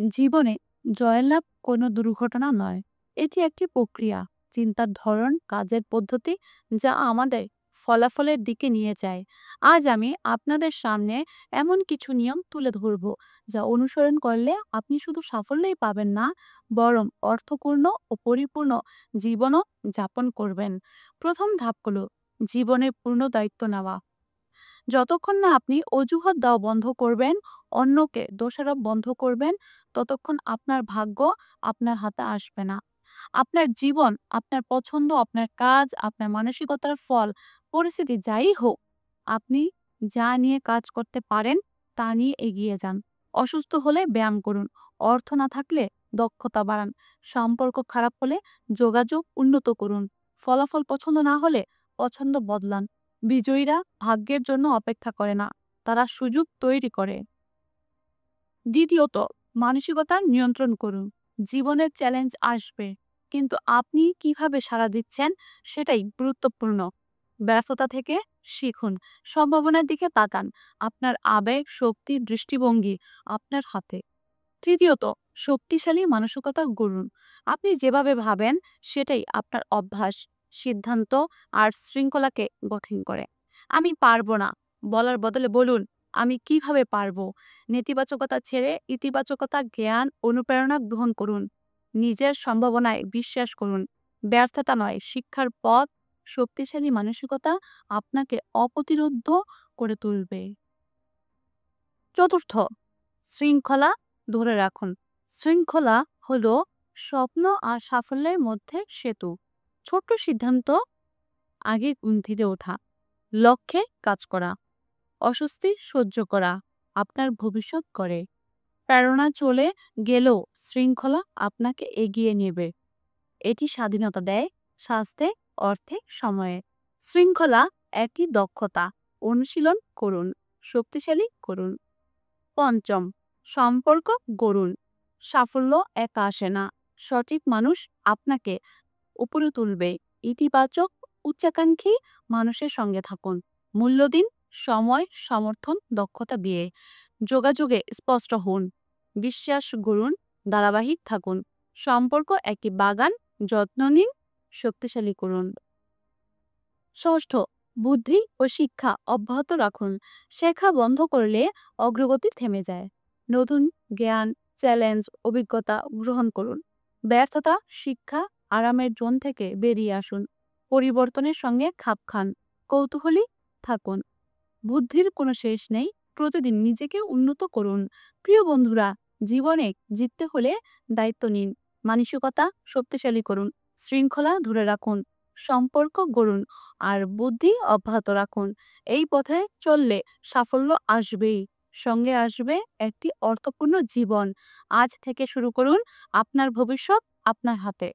জীবনে জয়লাভ কোনো দুর্ঘটনা নয়। এটি একটি প্রক্রিয়া, চিন্তার ধরন, কাজের পদ্ধতি যা আমাদের ফলাফলের দিকে নিয়ে যায়। আজ আমি আপনাদের সামনে এমন কিছু নিয়ম তুলে ধরব যা অনুসরণ করলে আপনি শুধু সাফল্যই পাবেন না, বরং অর্থপূর্ণ ও পরিপূর্ণ জীবনও যাপন করবেন। প্রথম ধাপ হলো জীবনের পূর্ণ দায়িত্ব নেওয়া। যতক্ষণ না আপনি অজুহাত দেওয়া বন্ধ করবেন, অন্যকে দোষারোপ বন্ধ করবেন, ততক্ষণ আপনার ভাগ্য আপনার হাতে আসবে না। আপনার জীবন, আপনার পছন্দ, আপনার কাজ, আপনার মানসিকতার ফল, পরিস্থিতি যাই হোক, আপনি যা নিয়ে কাজ করতে পারেন তা নিয়ে এগিয়ে যান। অসুস্থ হলে ব্যায়াম করুন, অর্থ না থাকলে দক্ষতা বাড়ান, সম্পর্ক খারাপ হলে যোগাযোগ উন্নত করুন, ফলাফল পছন্দ না হলে পছন্দ বদলান। বিজয়ীরা ভাগ্যের জন্য অপেক্ষা করে না, তারা সুযোগ তৈরি করে। দ্বিতীয়ত, মানসিকতা নিয়ন্ত্রণ করুন। জীবনের চ্যালেঞ্জ আসবে, কিন্তু আপনি কিভাবে সাড়া দিচ্ছেন সেটাই গুরুত্বপূর্ণ। ব্যর্থতা থেকে শিখুন, সম্ভাবনার দিকে তাকান। আপনার আবেগ, শক্তি, দৃষ্টিভঙ্গি আপনার হাতে। তৃতীয়ত, শক্তিশালী মানসিকতা গড়ুন। আপনি যেভাবে ভাবেন সেটাই আপনার অভ্যাস, সিদ্ধান্ত আর শৃঙ্খলাকে গঠন করে। আমি পারবো না বলার বদলে বলুন, আমি কিভাবে পারবো। নেতিবাচকতা ছেড়ে ইতিবাচকতা, জ্ঞান, অনুপ্রেরণা গ্রহণ করুন। নিজের সম্ভাবনায় বিশ্বাস করুন। ব্যর্থতা নয়, শিক্ষার পথ। শক্তিশালী মানসিকতা আপনাকে অপ্রতিরোধ্য করে তুলবে। চতুর্থ, শৃঙ্খলা ধরে রাখুন। শৃঙ্খলা হলো স্বপ্ন আর সাফল্যের মধ্যে সেতু। ছোট্ট সিদ্ধান্ত আগে ধীরে ওঠা, লক্ষ্যে কাজ করা, অস্বস্তি সহ্য করা আপনার ভবিষ্যৎ করে। প্রেরণা চলে গেলেও শৃঙ্খলা আপনাকে এগিয়ে নেবে। এটি স্বাধীনতা দেয়, স্বাস্থ্যে, অর্থে, সময়ে। শৃঙ্খলা একই দক্ষতা, অনুশীলন করুন, শক্তিশালী করুন। পঞ্চম, সম্পর্ক গড়ুন। সাফল্য একা আসে না, সঠিক মানুষ আপনাকে উপরে তুলবে। ইতিবাচক, উচ্চাকাঙ্ক্ষী মানুষের সঙ্গে থাকুন। মূল্য দিন, সময়, সমর্থন, দক্ষতা দিয়ে। যোগাযোগে স্পষ্ট হন, বিশ্বাস গড়ুন, ধারাবাহিক থাকুন। সম্পর্ক একটি বাগান, যত্ন নিন, শক্তিশালী করুন। ষষ্ঠ, বুদ্ধি ও শিক্ষা অব্যাহত রাখুন। শেখা বন্ধ করলে অগ্রগতি থেমে যায়। নতুন জ্ঞান, চ্যালেঞ্জ, অভিজ্ঞতা গ্রহণ করুন। ব্যর্থতা, শিক্ষা, আরামের জোন থেকে বেরিয়ে আসুন। পরিবর্তনের সঙ্গে খাপ খান, কৌতূহলী থাকুন। বুদ্ধির কোনো শেষ নেই, প্রতিদিন নিজেকে উন্নত করুন। প্রিয় বন্ধুরা, জীবনে জিততে হলে দায়িত্ব নিন, মানসিকতা শক্তিশালী করুন, শৃঙ্খলা ধরে রাখুন, সম্পর্ক গড়ুন আর বুদ্ধি অব্যাহত রাখুন। এই পথে চললে সাফল্য আসবেই, সঙ্গে আসবে একটি অর্থপূর্ণ জীবন। আজ থেকে শুরু করুন, আপনার ভবিষ্যৎ আপনার হাতে।